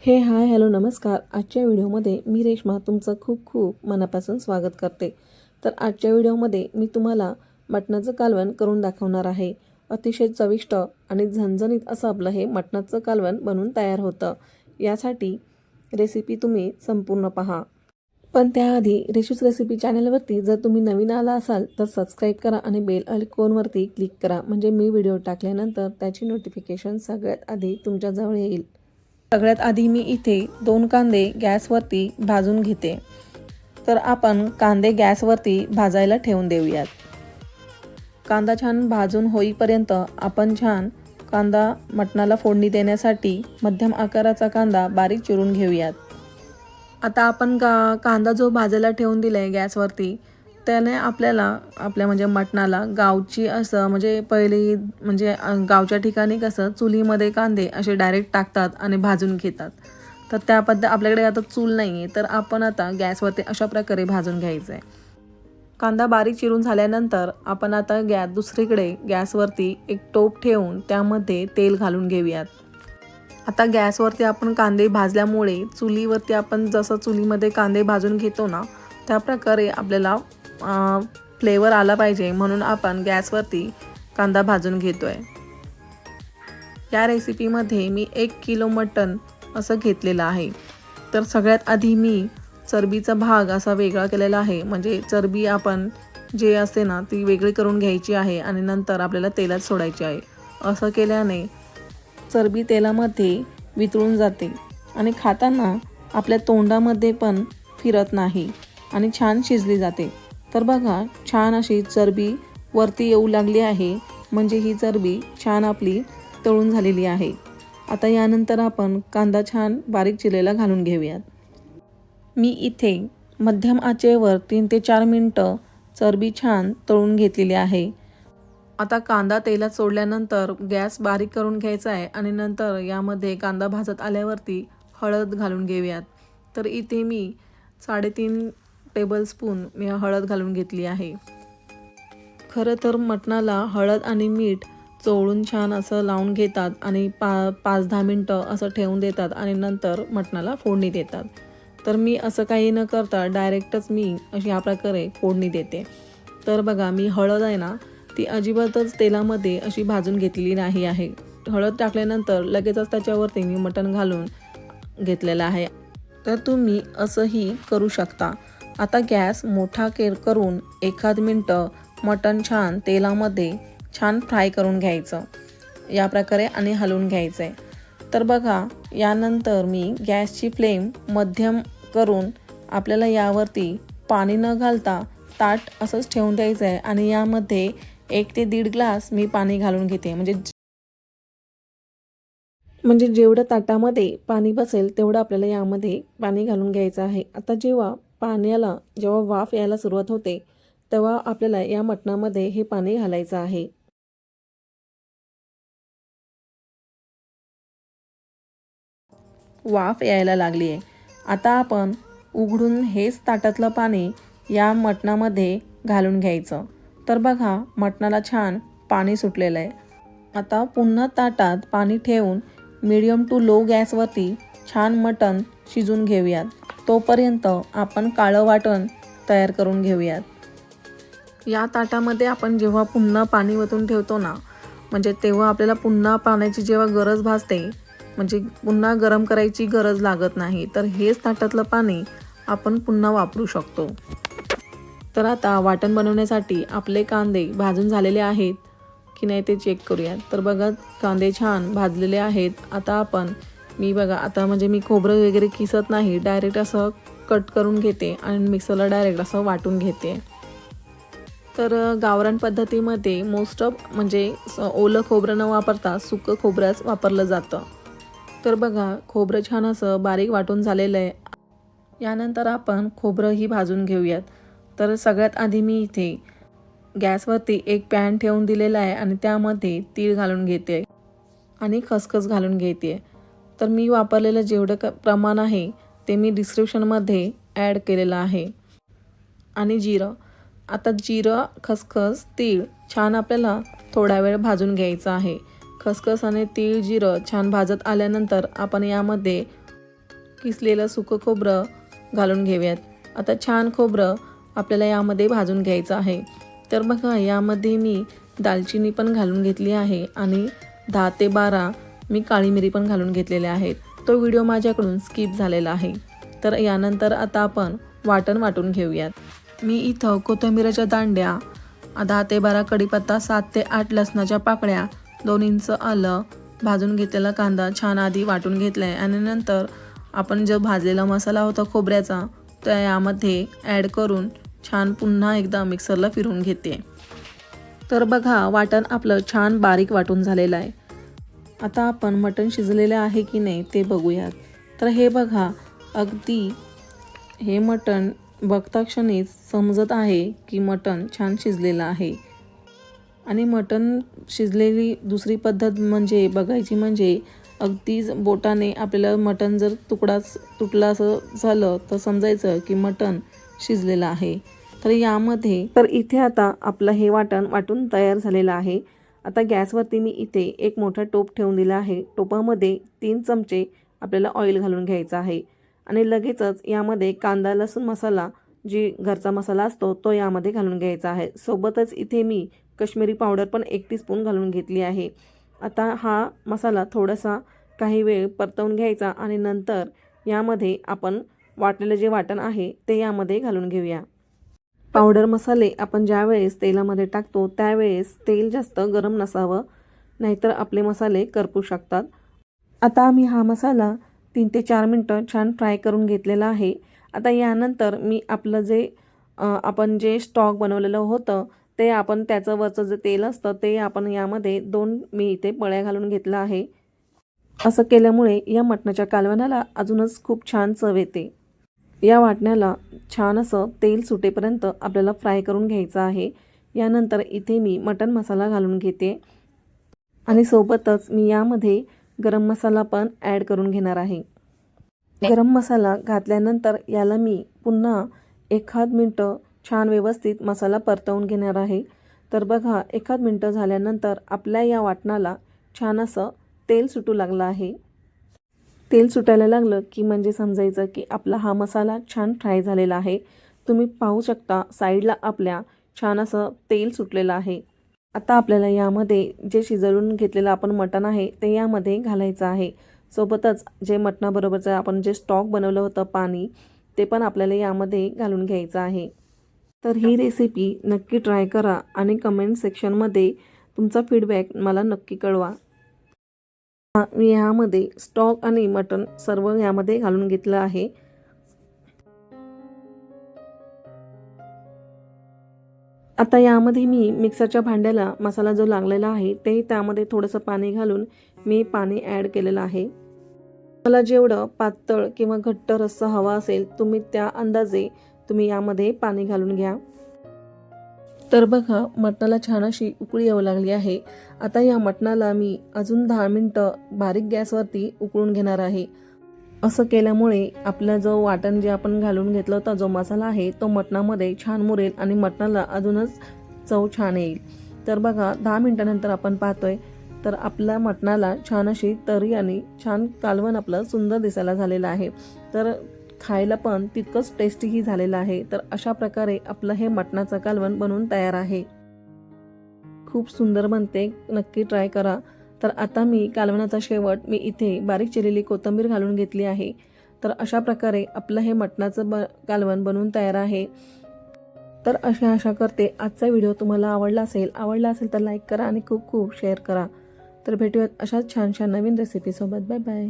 Hi hello नमस्कार. आजच्या व्हिडिओमध्ये मी रेश्मा तुमचं खूप खूप मनापासून स्वागत करते. तर आजच्या व्हिडिओमध्ये मी तुम्हाला मटणाचं कालवण करून दाखवणार आहे. अतिशय चविष्ट आणि झणझणीत असं आपलं हे मटणाचं कालवण बनून तयार होतं. यासाठी रेसिपी तुम्ही संपूर्ण पहा. पण त्याआधी रेशूज रेसिपी चॅनलवरती जर तुम्ही नवीन आला असाल तर सबस्क्राईब करा आणि बेल आयकॉनवरती क्लिक करा, म्हणजे मी व्हिडिओ टाकल्यानंतर त्याची नोटिफिकेशन सगळ्यात आधी तुमच्याजवळ येईल. सगळ्यात आधी मी इथे 2 कांदे गॅसवरती भाजून घेते. तर आपण कांदे गॅसवरती भाजायला ठेवून देऊयात. कांदा छान भाजून होईपर्यंत आपण छान कांदा मटणाला फोडणी देण्यासाठी मध्यम आकाराचा कांदा बारीक चिरून घेऊयात. आता आपण कांदा जो भाजायला ठेवून दिलाय गॅसवरती, त्याने आपल्या म्हणजे मटणाला गावची असं म्हणजे पहिली म्हणजे गावच्या ठिकाणी कसं चुलीमध्ये कांदे असे डायरेक्ट टाकतात आणि भाजून घेतात. तर त्या आपल्याकडे आता चूल नाही आहे, तर आपण आता गॅसवरती अशा प्रकारे भाजून घ्यायचं आहे. कांदा बारीक चिरून झाल्यानंतर आपण आता दुसरीकडे गॅसवरती एक टोप ठेवून त्यामध्ये तेल घालून घेऊयात. आता गॅसवरती आपण कांदे भाजल्यामुळे चुलीवरती आपण जसं चुलीमध्ये कांदे भाजून घेतो ना, त्या प्रकारे आपल्याला फ्लेवर आला पाहिजे म्हणून आपण गॅसवरती कांदा भाजून घेतोय. या रेसिपीमध्ये मी 1 किलो मटण असं घेतलेलं आहे. तर सगळ्यात आधी मी चरबीचा भाग असा वेगळा केलेला आहे, म्हणजे चरबी आपण जे असते ना ती वेगळी करून घ्यायची आहे आणि नंतर आपल्याला तेलात सोडायची आहे. असं केल्याने चरबी तेलामध्ये वितळून जाते आणि खाताना आपल्या तोंडामध्ये पण फिरत नाही आणि छान शिजली जाते. तर बघा, छान अशी चरबी वरती येऊ लागली आहे, म्हणजे ही चरबी छान आपली तळून झालेली आहे. आता यानंतर आपण कांदा छान बारीक चिरलेला घालून घेऊयात. मी इथे मध्यम आचेवर 3 ते 4 मिनटं चरबी छान तळून घेतलेली आहे. आता कांदा तेलात सोडल्यानंतर गॅस बारीक करून घ्यायचा आहे आणि नंतर यामध्ये कांदा भाजत आल्यावरती हळद घालून घेऊयात. तर इथे मी 3.5 टेबलस्पून मी हळद घालून घेतली आहे. खरं तर मटणाला हळद आणि मीठ चोळून छान असं लावून घेतात आणि 5-10 मिनटं असं ठेवून देतात आणि नंतर मटणाला फोडणी देतात. तर मी असं काही न करता डायरेक्टच मी अशा प्रकारे फोडणी देते. तर बघा, मी हळद आहे ना ती अजिबातच तेलामध्ये अशी भाजून घेतलेली नाही आहे. हळद टाकल्यानंतर लगेचच त्याच्यावरती मी मटण घालून घेतलेलं आहे. तर तुम्ही असंही करू शकता. आता गॅस मोठा करून 1 मिनटं मटण छान तेलामध्ये छान फ्राय करून घ्यायचं या प्रकारे आणि हलवून घ्यायचं आहे. तर बघा, यानंतर मी गॅसची फ्लेम मध्यम करून आपल्याला यावरती पाणी न घालता ताट असंच ठेवून द्यायचं आहे आणि यामध्ये 1 ते 1.5 ग्लास मी पाणी घालून घेते. म्हणजे जेवढं ताटामध्ये पाणी बसेल तेवढं आपल्याला यामध्ये पाणी घालून घ्यायचं आहे. आता जेव्हा वाफ यायला सुरुवात होते तेव्हा आपल्याला या मटणामध्ये हे पाणी घालायचं आहे. वाफ यायला लागली आहे. आता आपण उघडून हेच ताटातलं पाणी या मटणामध्ये घालून घ्यायचं. तर बघा, मटणाला छान पाणी सुटलेलं आहे. आता पुन्हा ताटात पाणी ठेवून मीडियम टू लो गॅसवरती छान मटण शिजून घेऊयात. तोपर्यंत आपण काळं वाटण तयार करून घेऊयात. या ताटामध्ये आपण जेव्हा पुन्हा पाणी ओतून ठेवतो ना, म्हणजे तेव्हा आपल्याला पुन्हा पाण्याची जेव्हा गरज भासते, म्हणजे पुन्हा गरम करायची गरज लागत नाही, तर हेच ताटातलं पाणी आपण पुन्हा वापरू शकतो. तर आता वाटण बनवण्यासाठी आपले कांदे भाजून झालेले आहेत की नाही ते चेक करूयात. तर बघा, कांदे छान भाजलेले आहेत. आता आता म्हणजे मी खोबरं वगैरे किसत नाही, डायरेक्ट असं कट करून घेते आणि मिक्सरला डायरेक्ट असं वाटून घेते. तर गावरान पद्धतीमध्ये मोस्ट ऑफ म्हणजे ओलं खोबरं न वापरता सुकं खोबरंच वापरलं जातं. तर बघा, खोबरं छान असं बारीक वाटून झालेलं आहे. यानंतर आपण खोबरंही भाजून घेऊयात. तर सगळ्यात आधी मी इथे गॅसवरती एक पॅन ठेवून दिलेला आहे आणि त्यामध्ये तीळ घालून घेते आणि खसखस घालून घेते. तर मी वापरलेलं जेवढं प्रमाण आहे ते मी डिस्क्रिप्शनमध्ये ॲड केलेलं आहे. आणि जिरं. आता जिरं, खसखस, तीळ छान आपल्याला थोडा वेळ भाजून घ्यायचं आहे. खसखस आणि तीळ, जिरं छान भाजत आल्यानंतर आपण यामध्ये किसलेलं सुकं खोबरं घालून घेऊयात. आता छान खोबरं आपल्याला यामध्ये भाजून घ्यायचं आहे. तर बघा यामध्ये मी दालचिनी पण घालून घेतली आहे आणि 10 ते 12 मी काळी मिरी पण घालून घेतलेल्या आहेत. तो व्हिडिओ माझ्याकडून स्किप झालेला आहे. तर यानंतर आता आपण वाटण वाटून घेऊयात. मी इथं कोथिंबीरच्या दांड्या, 10 ते 12 कढीपत्ता, 7 ते 8 लसणाच्या पाकळ्या, 2 इंच आलं, भाजून घेतलेला कांदा छान आधी वाटून घेतला आहे आणि नंतर आपण जो भाजलेला मसाला होता खोबऱ्याचा तो यामध्ये ॲड करून छान पुन्हा एकदा मिक्सरला फिरवून घेते. तर बघा वाटण आपलं छान बारीक वाटून झालेलं आहे. आता आपण मटण शिजलेलं आहे की नाही ते बघूयात. तर हे बघा अगदी हे मटण बघता क्षणीच समजत आहे की मटण छान शिजलेलं आहे. आणि मटण शिजलेली दुसरी पद्धत म्हणजे बघायची म्हणजे अगदीच बोटाने आपल्याला मटण जर तुटला असं झालं तर समजायचं की मटण शिजलेलं आहे. तर इथे आता आपलं हे वाटण वाटून तयार झालेलं आहे. आता गॅसवरती मी इथे एक मोठा टोप ठेवून दिला आहे. टोपामध्ये 3 चमचे आपल्याला ऑइल घालून घ्यायचं आहे आणि लगेचच यामध्ये कांदा लसूण मसाला जी घरचा मसाला असतो तो यामध्ये घालून घ्यायचा आहे. सोबतच इथे मी काश्मीरी पावडर पण 1 टीस्पून घालून घेतली आहे. आता हा मसाला थोडासा काही वेळ परतवून घ्यायचा आणि नंतर यामध्ये आपण वाटलेलं जे वाटण आहे ते यामध्ये घालून घेऊया. पावडर मसाले आपण ज्यावेळेस तेलामध्ये टाकतो त्यावेळेस तेल जास्त गरम नसावं, नाहीतर आपले मसाले करपू शकतात. आता आम्ही हा मसाला 3 ते 4 मिनटं छान फ्राय करून घेतलेला आहे. आता यानंतर मी आपलं आपण जे स्टॉक बनवलेलं होतं ते आपण त्याचं वरचं जे तेल असतं ते आपण यामध्ये 2 मी इथे पळ्या घालून घेतलं आहे. असं केल्यामुळे या मटणाच्या कालवणाला अजूनच खूप छान चव येते. या वाटण्याला छान असं तेल सुटेपर्यंत आपल्याला फ्राय करून घ्यायचं आहे. यानंतर इथे मी मटण मसाला घालून घेते आणि सोबतच मी यामध्ये गरम मसाला पण ॲड करून घेणार आहे. गरम मसाला घातल्यानंतर याला मी पुन्हा 1 मिनिटं छान व्यवस्थित मसाला परतवून घेणार आहे. तर बघा 1 मिनिटं झाल्यानंतर आपल्या या वाटणाला छान असं तेल सुटू लागलं आहे. तेल सुटायला लागलं की म्हणजे समजायचं की आपला हा मसाला छान फ्राय झालेला आहे. तुम्ही पाहू शकता साईडला आपल्या छान असं तेल सुटलेलं आहे. आता आपल्याला यामध्ये जे शिजवून घेतलेलं आपण मटण आहे ते यामध्ये घालायचं आहे. सोबतच जे मटणाबरोबरचं आपण जे स्टॉक बनवलं होतं पाणी ते पण आपल्याला यामध्ये घालून घ्यायचं आहे. तर ही रेसिपी नक्की ट्राय करा आणि कमेंट सेक्शनमध्ये तुमचा फीडबॅक मला नक्की कळवा. मी यामध्ये स्टॉक आणि मटण सर्व यामध्ये घालून घेतलं आहे. आता यामध्ये मी मिक्सरच्या भांड्याला मसाला जो लागलेला आहे ते त्यामध्ये थोडंसं पाणी घालून मी पाणी ॲड केलेलं आहे. मला जेवढं पातळ किंवा घट्ट रस्सा हवा असेल तुम्ही त्या अंदाजे तुम्ही यामध्ये पाणी घालून घ्या. तर बघा मटणाला छान अशी उकळी येऊ लागली आहे. आता या मटणाला मी अजून 10 मिनिटं बारीक गॅसवरती उकळून घेणार आहे. असं केल्यामुळे आपला जो वाटण जे आपण घालून घेतलं होता जो मसाला आहे तो मटणामध्ये छान मुरेल आणि मटणाला अजूनच चव छान येईल. तर बघा 10 मिनिटानंतर आपण पाहतोय तर आपल्या मटणाला छान अशी तरी आणि छान कालवण आपलं सुंदर दिसायला झालेलं आहे. तर खायला पण तितकंच टेस्टीही झालेलं आहे. तर अशा प्रकारे आपलं हे मटणाचं कालवण बनवून तयार आहे. खूप सुंदर बनते, नक्की ट्राय करा. तर आता मी कालवणाचा शेवट मी इथे बारीक चिरलेली कोथिंबीर घालून घेतली आहे. तर अशा प्रकारे आपलं हे मटणाचं कालवण बनवून तयार आहे. तर आशा करते आजचा व्हिडिओ तुम्हाला आवडला असेल तर लाईक करा आणि खूप शेअर करा. तर भेटूयात अशाच छान नवीन रेसिपीसोबत. Bye bye.